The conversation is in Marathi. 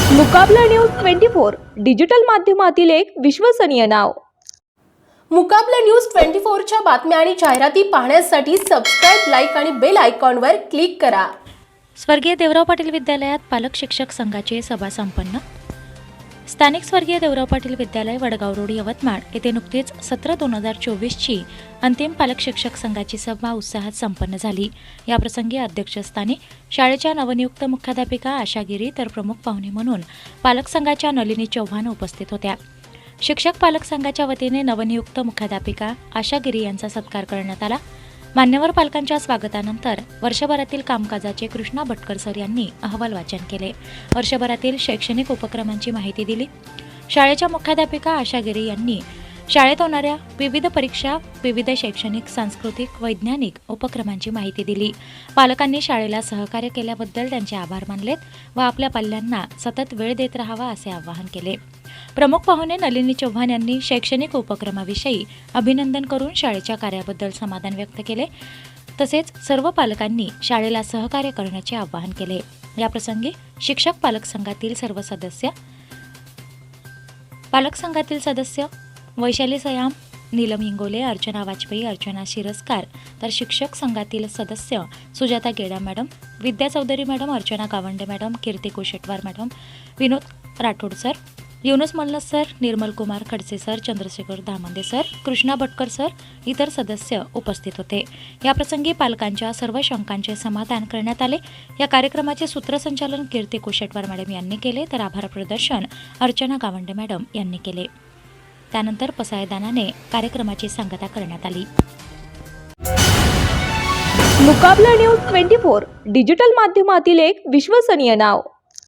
मुकाबला न्यूज 24 डिजिटल माध्यमातील एक विश्वसनीय नाव। मुकाबला न्यूज 24 च्या बातम्या आणि जाहिराती पाहण्यासाठी सबस्क्राइब, लाईक आणि बेल आयकॉनवर क्लिक करा। स्वर्गीय देवराव पाटील विद्यालयात पालक शिक्षक संघाची सभा संपन्न। स्थानिक स्वर्गीय देवराव पाटील विद्यालय वडगाव रोड यवतमाळ येथे नुकतीच 17/2024 ची अंतिम पालक शिक्षक संघाची सभा उत्साहात संपन्न झाली। या प्रसंगी अध्यक्षस्थानी शाळेच्या नवनियुक्त मुख्याध्यापिका आशा गिरी तर प्रमुख पाहुणे म्हणून पालक संघाच्या नलिनी चव्हाण उपस्थित होत्या। शिक्षक पालक संघाच्या वतीने नवनियुक्त मुख्याध्यापिका आशा गिरी यांचा सत्कार करण्यात आला। मान्यवर पालकांच्या स्वागतानंतर वर्षभरातील कामकाजाचे कृष्णा भटकर सर यांनी अहवाल वाचन केले। वर्षभरातील शैक्षणिक उपक्रमांची माहिती दिली। शाळेच्या मुख्याध्यापिका आशा गिरी यांनी शाळेत होणाऱ्या विविध परीक्षा, विविध शैक्षणिक, सांस्कृतिक, वैज्ञानिक उपक्रमांची माहिती दिली। पालकांनी शाळेला सहकार्य केल्याबद्दल त्यांचे आभार मानलेत व आपल्या पाल्यांना सतत वेळ देत राहावा असे आवाहन केले। प्रमुख पाहुणे नलिनी चव्हाण यांनी शैक्षणिक उपक्रमाविषयी अभिनंदन करून शाळेच्या कार्याबद्दल समाधान व्यक्त केले। तसेच सर्व पालकांनी शाळेला सहकार्य करण्याचे आवाहन केले। या प्रसंगी शिक्षक पालक संघातील सदस्य वैशाली सयाम, नीलम हिंगोले, अर्चना वाजपेयी, अर्चना शिरस्कार तर शिक्षक संघातील सदस्य Sujata Geda madam, Vidya Chaudhari madam, Archana Gawande madam, Kirti Koshetwar madam, Vinod Rathod sir, Yunus Mallas sir, Nirmal Kumar Khadse sir, Chandrashekhar Dhamande sir, Krishna Bhatkar sir इतर सदस्य उपस्थित होते। या प्रसंगी पालकांच्या सर्व शंकांचे समाधान करण्यात आले। या कार्यक्रमाचे सूत्रसंचालन कीर्ती कोशेटवार मॅडम यांनी केले तर आभार प्रदर्शन अर्चना गावंडे मॅडम यांनी केले। त्यानंतर पसायदानाने कार्यक्रमाची सांगता करण्यात आली। मुकाबला न्यूज 24 डिजिटल माध्यमातील एक विश्वसनीय नाव।